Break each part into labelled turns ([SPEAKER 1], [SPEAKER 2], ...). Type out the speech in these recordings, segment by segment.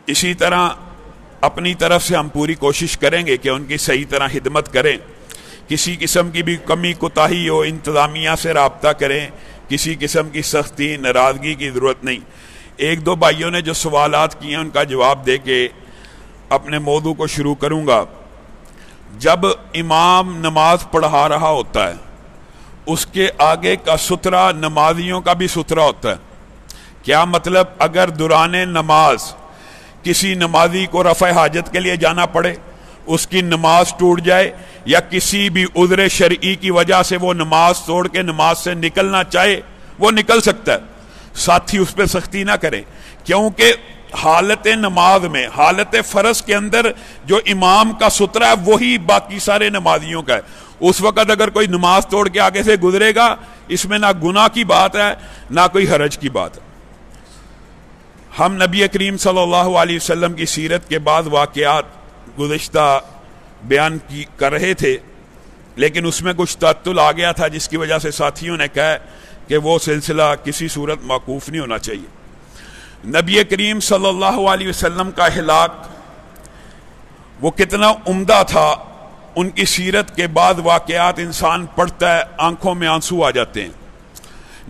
[SPEAKER 1] اسی طرح اپنی طرف سے ہم پوری کوشش کریں گے کہ ان کی صحیح طرح خدمت کریں. کسی قسم کی بھی کمی کوتاہی ہو انتظامیہ سے رابطہ کریں. کسی قسم کی سختی ناراضگی کی ضرورت نہیں. ایک دو بھائیوں نے جو سوالات کیے ہیں ان کا جواب دے کے اپنے موضوع کو شروع کروں گا. جب امام نماز پڑھا رہا ہوتا ہے اس کے آگے کا سترہ نمازیوں کا بھی سترہ ہوتا ہے. کیا مطلب اگر دوران نماز کسی نمازی کو رفع حاجت کے لیے جانا پڑے، اس کی نماز ٹوٹ جائے یا کسی بھی عذر شرعی کی وجہ سے وہ نماز توڑ کے نماز سے نکلنا چاہے وہ نکل سکتا ہے، ساتھی اس پہ سختی نہ کریں، کیونکہ حالت نماز میں حالت فرض کے اندر جو امام کا سترہ ہے وہی باقی سارے نمازیوں کا ہے. اس وقت اگر کوئی نماز توڑ کے آگے سے گزرے گا اس میں نہ گناہ کی بات ہے نہ کوئی حرج کی بات ہے. ہم نبی کریم صلی اللہ علیہ وسلم کی سیرت کے بعد واقعات گزشتہ بیان کر رہے تھے، لیکن اس میں کچھ تعطل آ گیا تھا جس کی وجہ سے ساتھیوں نے کہا کہ وہ سلسلہ کسی صورت موقوف نہیں ہونا چاہیے. نبی کریم صلی اللہ علیہ وسلم کا ہلاک وہ کتنا عمدہ تھا، ان کی سیرت کے بعد واقعات انسان پڑھتا ہے آنکھوں میں آنسو آ جاتے ہیں.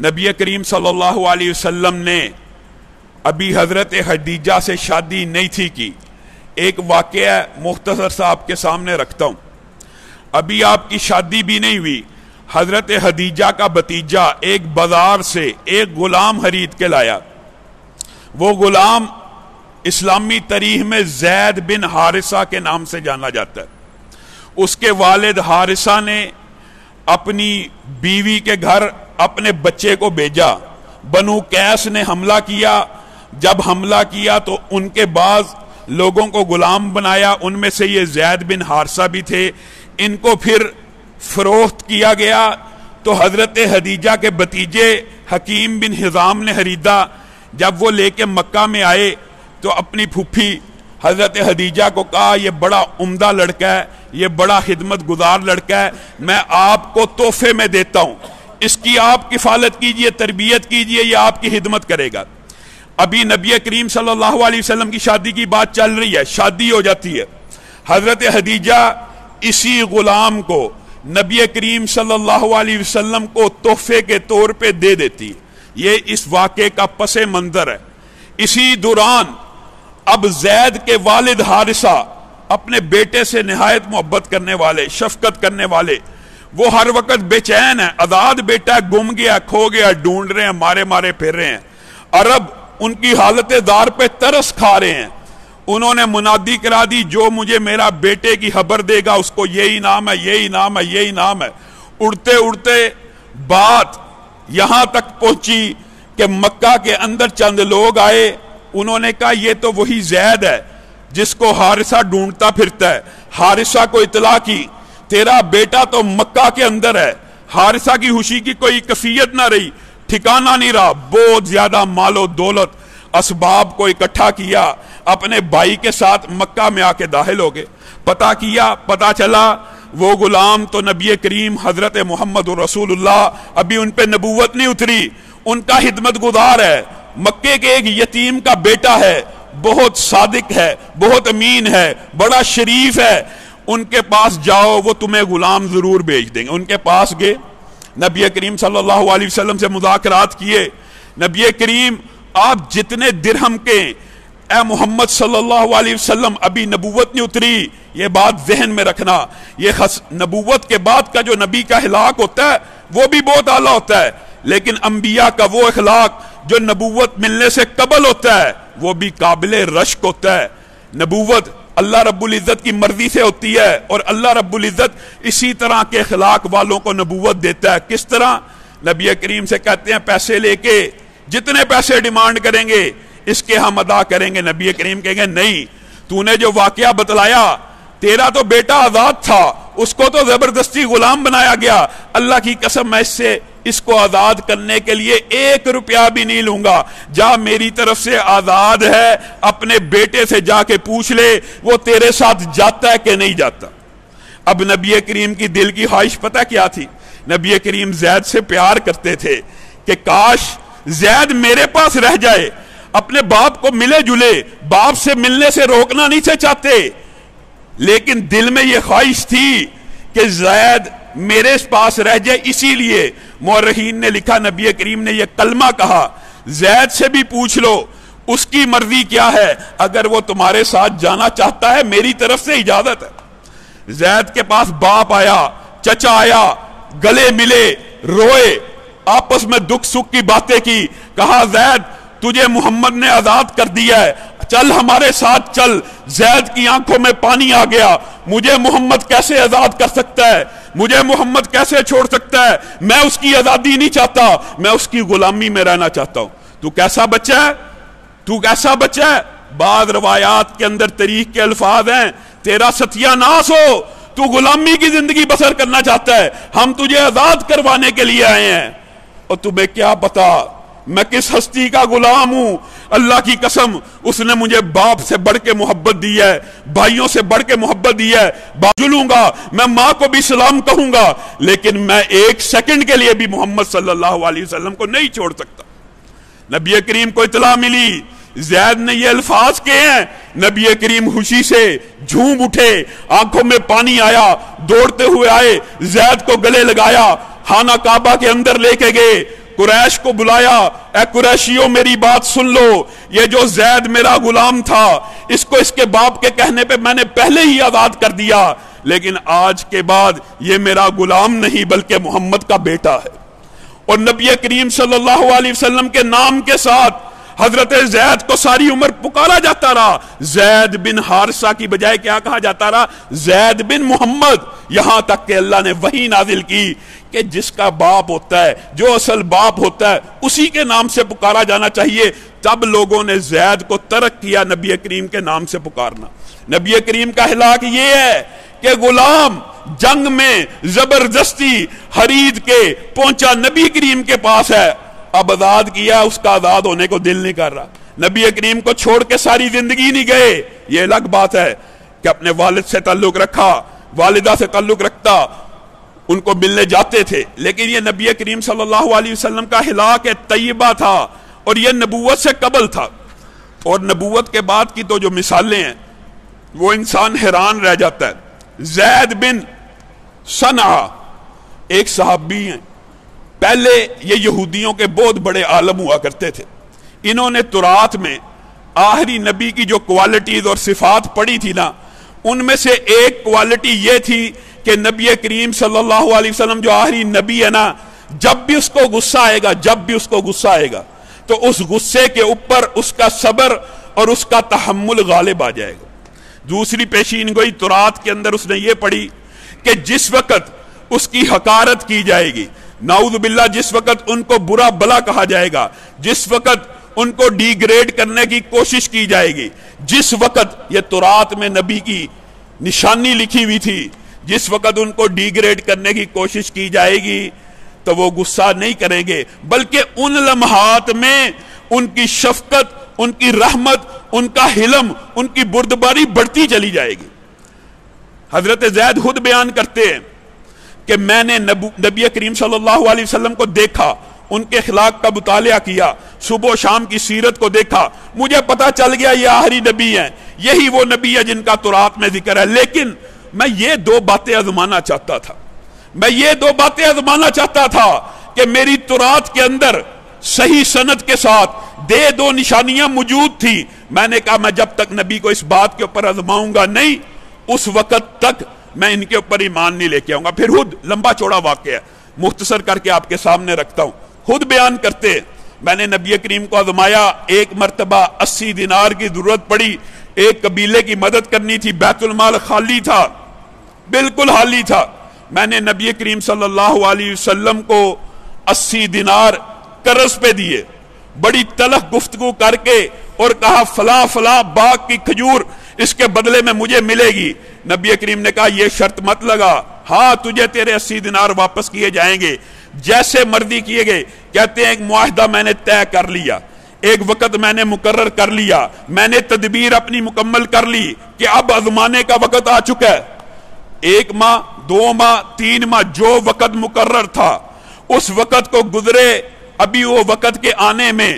[SPEAKER 1] نبی کریم صلی اللہ علیہ وسلم نے ابھی حضرت خدیجہ سے شادی نہیں تھی کی. ایک واقعہ مختصر سا آپ کے سامنے رکھتا ہوں. ابھی آپ کی شادی بھی نہیں ہوئی، حضرت خدیجہ کا بھتیجا ایک بازار سے ایک غلام خرید کے لایا. وہ غلام اسلامی تاریخ میں زید بن حارثہ کے نام سے جانا جاتا ہے. اس کے والد حارثہ نے اپنی بیوی کے گھر اپنے بچے کو بھیجا. بنو قیس نے حملہ کیا. جب حملہ کیا تو ان کے بعض لوگوں کو غلام بنایا، ان میں سے یہ زید بن حارثہ بھی تھے. ان کو پھر فروخت کیا گیا تو حضرت خدیجہ کے بھتیجے حکیم بن حزام نے خریدا. جب وہ لے کے مکہ میں آئے تو اپنی پھوپھی حضرت خدیجہ کو کہا یہ بڑا عمدہ لڑکا ہے، یہ بڑا خدمت گزار لڑکا ہے، میں آپ کو تحفے میں دیتا ہوں، اس کی آپ کفالت کیجئے، تربیت کیجئے، یہ آپ کی خدمت کرے گا. ابھی نبی کریم صلی اللہ علیہ وسلم کی شادی کی بات چل رہی ہے، شادی ہو جاتی ہے. حضرت خدیجہ اسی غلام کو نبی کریم صلی اللہ علیہ وسلم کو تحفے کے طور پہ دے دیتی. یہ اس واقعے کا پس منظر ہے. اسی دوران اب زید کے والد حارثہ اپنے بیٹے سے نہایت محبت کرنے والے، شفقت کرنے والے، وہ ہر وقت بے چین ہے. آزاد بیٹا گم گیا، کھو گیا، ڈھونڈ رہے ہیں، مارے مارے پھر رہے ہیں. عرب ان کی حالت دار پہ ترس کھا رہے ہیں. انہوں نے منادی کرا دی جو مجھے میرا بیٹے کی خبر دے گا اس کو یہی نام ہے، یہی نام ہے، یہی نام ہے. اڑتے اڑتے بات یہاں تک پہنچی کہ مکہ کے اندر چند لوگ آئے. انہوں نے کہا یہ تو وہی زید ہے جس کو حارثہ ڈھونڈتا پھرتا ہے. حارثہ کو اطلاع کی تیرا بیٹا تو مکہ کے اندر ہے. حارثہ کی خوشی کی کوئی کیفیت نہ رہی، ٹھکانہ نہیں رہا. بہت زیادہ مال و دولت اسباب کو اکٹھا کیا، اپنے بھائی کے ساتھ مکہ میں آ کے داخل ہو گئے. پتہ کیا، پتہ چلا وہ غلام تو نبی کریم حضرت محمد رسول اللہ، ابھی ان پہ نبوت نہیں اتری، ان کا خدمت گزار ہے. مکے کے ایک یتیم کا بیٹا ہے، بہت صادق ہے، بہت امین ہے، بڑا شریف ہے. ان کے پاس جاؤ، وہ تمہیں غلام ضرور بھیج دیں گے. ان کے پاس گئے، نبی کریم صلی اللہ علیہ وسلم سے مذاکرات کیے. نبی کریم آپ جتنے درہم کے، اے محمد صلی اللہ علیہ وسلم ابھی نبوت نہیں اتری، یہ بات ذہن میں رکھنا. یہ نبوت کے بعد کا جو نبی کا اخلاق ہوتا ہے وہ بھی بہت اعلیٰ ہوتا ہے، لیکن انبیاء کا وہ اخلاق جو نبوت ملنے سے قبل ہوتا ہے وہ بھی قابل رشک ہوتا ہے. نبوت اللہ رب العزت کی مرضی سے ہوتی ہے اور اللہ رب العزت اسی طرح کے اخلاق والوں کو نبوت دیتا ہے. کس طرح؟ نبی کریم سے کہتے ہیں پیسے لے کے جتنے پیسے ڈیمانڈ کریں گے اس کے ہم ادا کریں گے. نبی کریم کہیں گے نہیں، تو نے جو واقعہ بتلایا، تیرا تو بیٹا آزاد تھا، اس کو تو زبردستی غلام بنایا گیا. اللہ کی قسم میں اس کو آزاد کرنے کے لیے 1 روپیہ بھی نہیں لوں گا. جا میری طرف سے آزاد ہے، اپنے بیٹے سے جا کے پوچھ لے وہ تیرے ساتھ جاتا ہے کہ نہیں جاتا. اب نبی کریم کی دل کی خواہش پتہ کیا تھی؟ نبی کریم زید سے پیار کرتے تھے کہ کاش زید میرے پاس رہ جائے. اپنے باپ کو ملے جلے، باپ سے ملنے سے روکنا نہیں سے چاہتے، لیکن دل میں یہ خواہش تھی کہ زید میرے پاس رہ جائے. اسی لیے مورخین نے لکھا، نبی کریم نے یہ کلمہ کہا، زید سے بھی پوچھ لو اس کی مرضی کیا ہے، اگر وہ تمہارے ساتھ جانا چاہتا ہے میری طرف سے اجازت ہے. زید کے پاس باپ آیا، چچا آیا، گلے ملے، روئے، آپس میں دکھ سکھ کی باتیں کی. کہا زید تجھے محمد نے آزاد کر دیا ہے، چل ہمارے ساتھ چل. زید کی آنکھوں میں پانی آ گیا، مجھے محمد کیسے آزاد کر سکتا ہے، مجھے محمد کیسے چھوڑ سکتا ہے، میں اس کی آزادی نہیں چاہتا، میں اس کی غلامی میں رہنا چاہتا ہوں. تو کیسا بچہ ہے، تو کیسا بچہ ہے. بعض روایات کے اندر طریق کے الفاظ ہیں، تیرا ستیہ ناس ہو، تو غلامی کی زندگی بسر کرنا چاہتا ہے، ہم تجھے آزاد کروانے کے لیے آئے ہیں. اور تمہیں کیا پتا میں کس ہستی کا غلام ہوں. اللہ کی قسم اس نے مجھے باپ سے بڑھ کے محبت دی ہے، بھائیوں سے بڑھ کے محبت دی ہے. جلوں گا، میں ماں کو بھی سلام کہوں گا، لیکن میں ایک سیکنڈ کے لیے بھی محمد صلی اللہ علیہ وسلم کو نہیں چھوڑ سکتا. نبی کریم کو اطلاع ملی زید نے یہ الفاظ کہے ہیں، نبی کریم خوشی سے جھوم اٹھے، آنکھوں میں پانی آیا، دوڑتے ہوئے آئے، زید کو گلے لگایا، خانہ کعبہ کے اندر لے کے گئے، قریش کو بلایا، اے قریشیوں میری بات سن لو، یہ جو زید میرا غلام تھا اس کو اس کے باپ کے کہنے پہ میں نے پہلے ہی آزاد کر دیا، لیکن آج کے بعد یہ میرا غلام نہیں بلکہ محمد کا بیٹا ہے. اور نبی کریم صلی اللہ علیہ وسلم کے نام کے ساتھ حضرت زید کو ساری عمر پکارا جاتا رہا. زید بن حارثہ کی بجائے کیا کہا جاتا رہا؟ زید بن محمد. یہاں تک کہ اللہ نے وحی نازل کی کہ جس کا باپ ہوتا ہے، جو اصل باپ ہوتا ہے، اسی کے نام سے پکارا جانا چاہیے. تب لوگوں نے زید کو ترک کیا نبی کریم کے نام سے پکارنا. نبی کریم کا ہلاک یہ ہے کہ غلام جنگ میں زبردستی خرید کے پہنچا نبی کریم کے پاس ہے، اب آزاد کیا، اس کا آزاد ہونے کو دل نہیں کر رہا. نبی کریم کو چھوڑ کے ساری زندگی نہیں گئے. یہ الگ بات ہے کہ اپنے والد سے تعلق رکھا، والدہ سے تعلق رکھتا، ان کو ملنے جاتے تھے، لیکن یہ نبی کریم صلی اللہ علیہ وسلم کا ہلاک طیبہ تھا اور یہ نبوت سے قبل تھا. اور نبوت کے بعد کی تو جو مثالیں ہیں وہ انسان حیران رہ جاتا ہے. زید بن صنعہ ایک صحابی ہیں، پہلے یہ یہودیوں کے بہت بڑے عالم ہوا کرتے تھے. انہوں نے تورات میں آخری نبی کی جو کوالٹیز اور صفات پڑھی تھی نا، ان میں سے ایک کوالٹی یہ تھی کہ نبی کریم صلی اللہ علیہ وسلم جو آخری نبی ہے نا، جب بھی اس کو غصہ آئے گا تو اس غصے کے اوپر اس کا صبر اور اس کا تحمل غالب آ جائے گا. دوسری پیشین گوئی تورات کے اندر اس نے یہ پڑھی کہ جس وقت اس کی حقارت کی جائے گی، نعوذ باللہ، جس وقت ان کو برا بلا کہا جائے گا، جس وقت ان کو ڈی گریڈ کرنے کی کوشش کی جائے گی، جس وقت یہ تورات میں نبی کی نشانی لکھی ہوئی تھی، جس وقت ان کو ڈی گریڈ کرنے کی کوشش کی جائے گی تو وہ غصہ نہیں کریں گے، بلکہ ان لمحات میں ان کی شفقت، ان کی رحمت، ان کا حلم، ان کی بردباری بڑھتی چلی جائے گی. حضرت زید خود بیان کرتے ہیں کہ میں نے نبی کریم صلی اللہ علیہ وسلم کو دیکھا، ان کے اخلاق کا مطالعہ کیا، صبح و شام کی سیرت کو دیکھا، مجھے پتا چل گیا یہ آخری نبی ہیں، یہی وہ نبی ہے جن کا تورات میں ذکر ہے. لیکن میں یہ دو باتیں آزمانا چاہتا تھا کہ میری تورات کے اندر صحیح سند کے ساتھ دو نشانیاں موجود تھی. میں نے کہا میں جب تک نبی کو اس بات کے اوپر آزماؤں گا نہیں، اس وقت تک میں ان کے اوپر ایمان نہیں لے کے آؤں گا. پھر خود لمبا چوڑا واقعہ ہے، مختصر کر کے آپ کے سامنے رکھتا ہوں. خود بیان کرتے میں نے نبی کریم کو آزمایا. ایک مرتبہ 80 دینار کی ضرورت پڑی، ایک قبیلے کی مدد کرنی تھی، بیت المال خالی تھا، بالکل خالی تھا. میں نے نبی کریم صلی اللہ علیہ وسلم کو 80 دینار قرض پہ دیے، بڑی تلخ گفتگو کر کے، اور کہا فلاں فلاں باغ کی کھجور اس کے بدلے میں مجھے ملے گی. نبی کریم نے کہا یہ شرط مت لگا، ہاں تجھے تیرے 80 دینار واپس کیے جائیں گے، جیسے مرضی کیے گئے. کہتے ہیں ایک معاہدہ میں نے طے کر لیا، ایک وقت میں نے مقرر کر لیا، میں نے تدبیر اپنی مکمل کر لی کہ اب آزمانے کا وقت آ چکا ہے. 1 ماہ 2 ماہ 3 ماہ جو وقت مقرر تھا اس وقت کو گزرے. ابھی وہ وقت کے آنے میں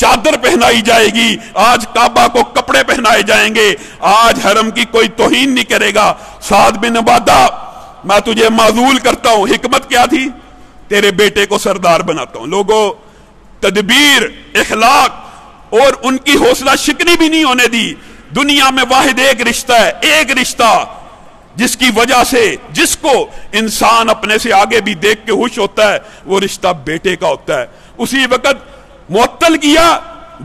[SPEAKER 1] چادر پہنائی جائے گی، آج کعبہ کو کپڑے پہنائے جائیں گے، آج حرم کی کوئی توہین نہیں کرے گا۔ سعد بن عبادہ، میں تجھے معذول کرتا ہوں، حکمت کیا تھی؟ تیرے بیٹے کو سردار بناتا ہوں۔ لوگوں، تدبیر، اخلاق اور ان کی حوصلہ شکنی بھی نہیں ہونے دی۔ دنیا میں واحد ایک رشتہ ہے، ایک رشتہ جس کی وجہ سے جس کو انسان اپنے سے آگے بھی دیکھ کے خوش ہوتا ہے، وہ رشتہ بیٹے کا ہوتا ہے۔ اسی وقت معطل کیا،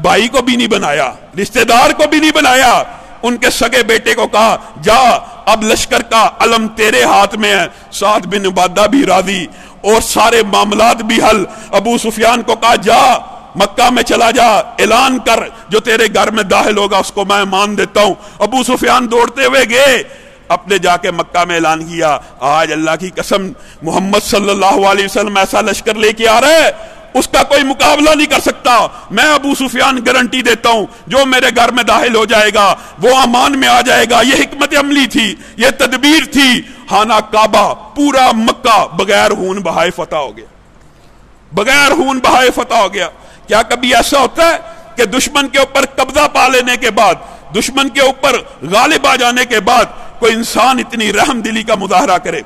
[SPEAKER 1] بھائی کو بھی نہیں بنایا، رشتہ دار کو بھی نہیں بنایا، ان کے سگے بیٹے کو کہا جا اب لشکر کا علم تیرے ہاتھ میں ہے۔ سعد بن عبادہ بھی راضی اور سارے معاملات بھی حل۔ ابو سفیان کو کہا جا مکہ میں چلا جا، اعلان کر جو تیرے گھر میں داخل ہوگا اس کو میں مان دیتا ہوں۔ ابو سفیان دوڑتے ہوئے گئے، اپنے جا کے مکہ میں اعلان کیا، آج اللہ کی قسم محمد صلی اللہ علیہ وسلم ایسا لشکر لے کے آ رہا ہے، اس کا کوئی مقابلہ نہیں کر سکتا۔ میں ابو سفیان گارنٹی دیتا ہوں جو میرے گھر میں داخل ہو جائے گا وہ امان میں آ جائے گا۔ یہ حکمت عملی تھی، یہ تدبیر تھی۔ خانہ کعبہ، پورا مکہ بغیر خون بہائے فتح ہو گیا، بغیر خون بہائے فتح ہو گیا۔ کیا کبھی ایسا ہوتا ہے کہ دشمن کے اوپر قبضہ پا لینے کے بعد، دشمن کے اوپر غالب آ جانے کے بعد کوئی انسان اتنی رحم دلی کا مظاہرہ کرے؟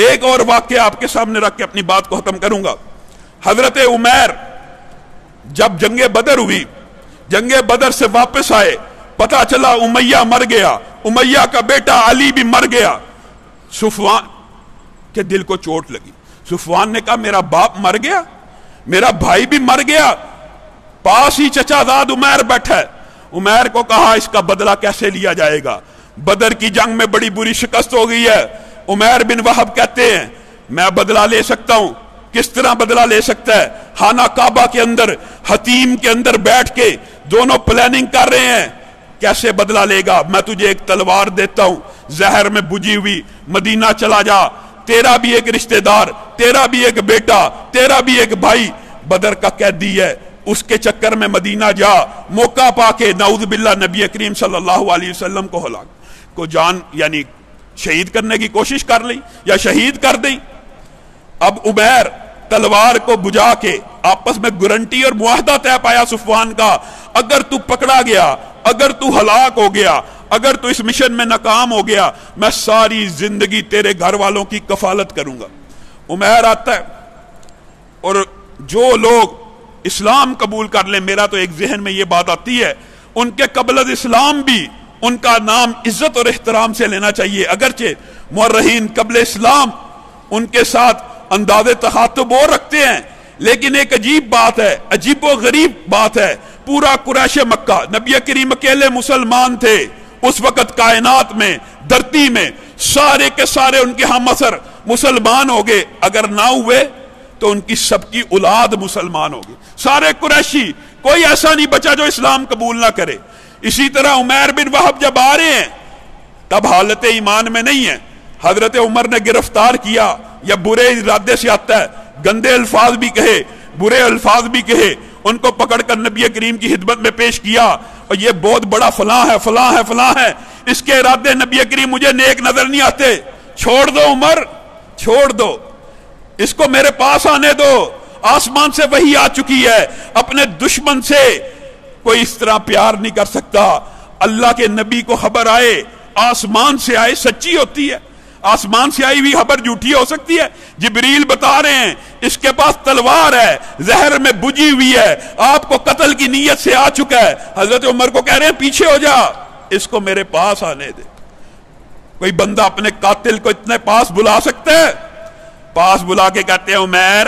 [SPEAKER 1] ایک اور واقعہ آپ کے سامنے رکھ کے اپنی بات کو ختم کروں گا۔ حضرت عمیر جب جنگ بدر ہوئی، جنگ بدر سے واپس آئے، پتہ چلا امیہ مر گیا، امیہ کا بیٹا علی بھی مر گیا۔ صفوان کے دل کو چوٹ لگی۔ صفوان نے کہا میرا باپ مر گیا، میرا بھائی بھی مر گیا، پاس ہی چچا زاد عمیر بیٹھا ہے۔ عمیر کو کہا اس کا بدلہ کیسے لیا جائے گا؟ بدر کی جنگ میں بڑی بری شکست ہو گئی ہے۔ عمیر بن وہب کہتے ہیں میں بدلہ لے سکتا ہوں۔ کس طرح بدلہ لے سکتا ہے؟ خانہ کعبہ کے اندر، حتیم کے اندر بیٹھ کے دونوں پلاننگ کر رہے ہیں کیسے بدلہ لے گا۔ میں تجھے ایک تلوار دیتا ہوں، زہر میں بجھی ہوئی، مدینہ چلا جا، تیرا بھی ایک رشتہ دار، تیرا بھی ایک بیٹا، تیرا بھی ایک بھائی بدر کا قیدی ہے، اس کے چکر میں مدینہ جا، موقع پا کے نعوذ باللہ نبی کریم صلی اللہ علیہ وسلم کو ہلاک کو جان یعنی شہید کرنے کی کوشش کر لی یا شہید کر دی۔ اب عمیر تلوار کو بجھا کے آپس میں گارنٹی اور معاہدہ طے پایا صفوان کا، اگر تو پکڑا گیا، اگر تو ہلاک ہو گیا، اگر تو اس مشن میں ناکام ہو گیا، میں ساری زندگی تیرے گھر والوں کی کفالت کروں گا۔ عمیر آتا ہے اور جو لوگ اسلام قبول کر لیں، میرا تو ایک ذہن میں یہ بات آتی ہے ان کے قبل از اسلام بھی ان کا نام عزت اور احترام سے لینا چاہیے، اگرچہ مورخین قبل اسلام ان کے ساتھ انداز تخاطب اور رکھتے ہیں، لیکن ایک عجیب بات ہے، عجیب و غریب بات ہے، پورا قریش مکہ، نبی کریم اکیلے مسلمان تھے اس وقت کائنات میں، دھرتی میں، سارے کے سارے ان کے ہم اثر مسلمان ہو گئے، اگر نہ ہوئے تو ان کی سب کی اولاد مسلمان ہوگی، سارے قریشی، کوئی ایسا نہیں بچا جو اسلام قبول نہ کرے۔ اسی طرح عمیر بن وہب جب آ رہے ہیں تب حالت ایمان میں نہیں ہے، حضرت عمر نے گرفتار کیا، یا برے ارادے سے آتا ہے، گندے الفاظ بھی کہے، برے الفاظ بھی کہے، ان کو پکڑ کر نبی کریم کی خدمت میں پیش کیا، اور یہ بہت بڑا فلاں ہے، فلاں ہے، فلاں ہے، اس کے ارادے نبی کریم مجھے نیک نظر نہیں آتے، چھوڑ دو عمر، چھوڑ دو، اس کو میرے پاس آنے دو، آسمان سے وحی آ چکی ہے، اپنے دشمن سے کوئی اس طرح پیار نہیں کر سکتا۔ اللہ کے نبی کو خبر آئے، آسمان سے آئے، سچی ہوتی ہے، آسمان سے آئی ہوئی خبر جھوٹی ہو سکتی ہے؟ جبریل بتا رہے ہیں اس کے پاس تلوار ہے، زہر میں بجھی ہوئی ہے، آپ کو قتل کی نیت سے آ چکا ہے، حضرت عمر کو کہہ رہے ہیں پیچھے ہو جا، اس کو میرے پاس آنے دے۔ کوئی بندہ اپنے قاتل کو اتنے پاس بلا سکتا ہے؟ پاس بلا کے کہتے ہیں عمیر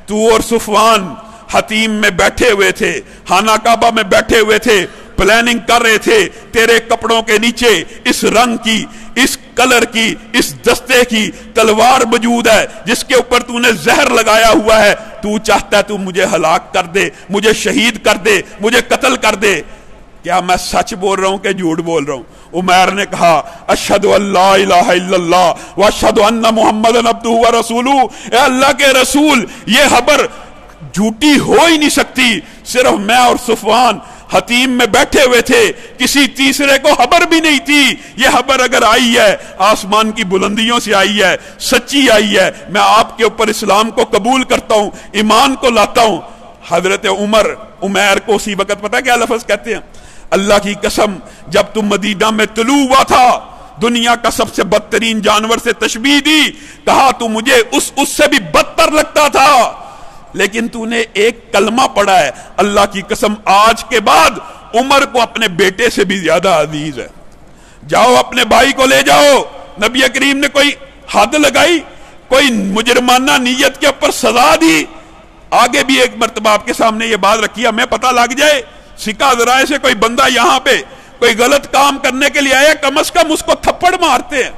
[SPEAKER 1] تو اور صفوان حتیم میں بیٹھے ہوئے تھے، خانہ کعبہ میں بیٹھے ہوئے تھے، پلاننگ کر رہے تھے، تیرے کپڑوں کے نیچے اس رنگ کی، اس کلر کی، اس دستے کی تلوار موجود ہے جس کے اوپر تو نے زہر لگایا ہوا ہے، تو چاہتا ہے تو مجھے ہلاک کر دے، مجھے شہید کر دے، مجھے قتل کر دے۔ کیا میں سچ بول رہا ہوں کہ جھوٹ بول رہا ہوں؟ عمیر نے کہا اشہد ان لا الہ الا اللہ واشہد ان محمد عبدہ ورسولہ، اے اللہ کے رسول، یہ خبر جھوٹی ہو ہی نہیں سکتی، صرف میں اور صفوان حتیم میں بیٹھے ہوئے تھے، کسی تیسرے کو خبر بھی نہیں تھی، یہ خبر اگر آئی ہے آسمان کی بلندیوں سے آئی ہے، سچی آئی ہے، میں آپ کے اوپر اسلام کو قبول کرتا ہوں، ایمان کو لاتا ہوں۔ حضرت عمیر کو اسی وقت پتہ کیا لفظ کہتے ہیں؟ اللہ کی قسم جب تم مدینہ میں طلوع ہوا تھا دنیا کا سب سے بدترین جانور سے تشبیہ دی، کہا تو مجھے اس سے بھی بدتر لگتا تھا، لیکن تو نے ایک کلمہ پڑھا ہے، اللہ کی قسم آج کے بعد عمر کو اپنے بیٹے سے بھی زیادہ عزیز ہے۔ جاؤ اپنے بھائی کو لے جاؤ۔ نبی کریم نے کوئی حد لگائی، کوئی مجرمانہ نیت کے اوپر سزا دی؟ آگے بھی ایک مرتبہ آپ کے سامنے یہ بات رکھی، ہمیں پتہ لگ جائے سکہ ذرائع سے کوئی بندہ یہاں پہ کوئی غلط کام کرنے کے لیے آیا، کم از کم اس کو تھپڑ مارتے ہیں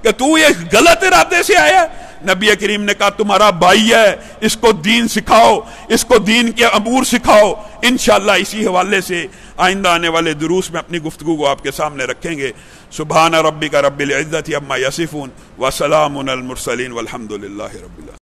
[SPEAKER 1] کہ تو یہ غلط ارادے سے آیا۔ نبی کریم نے کہا تمہارا بھائی ہے، اس کو دین سکھاؤ، اس کو دین کے امور سکھاؤ۔ انشاءاللہ اسی حوالے سے آئندہ آنے والے دروس میں اپنی گفتگو کو آپ کے سامنے رکھیں گے۔ سبحان ربک رب العزت عما یصفون وسلام علی المرسلین والحمد للہ رب العالمین۔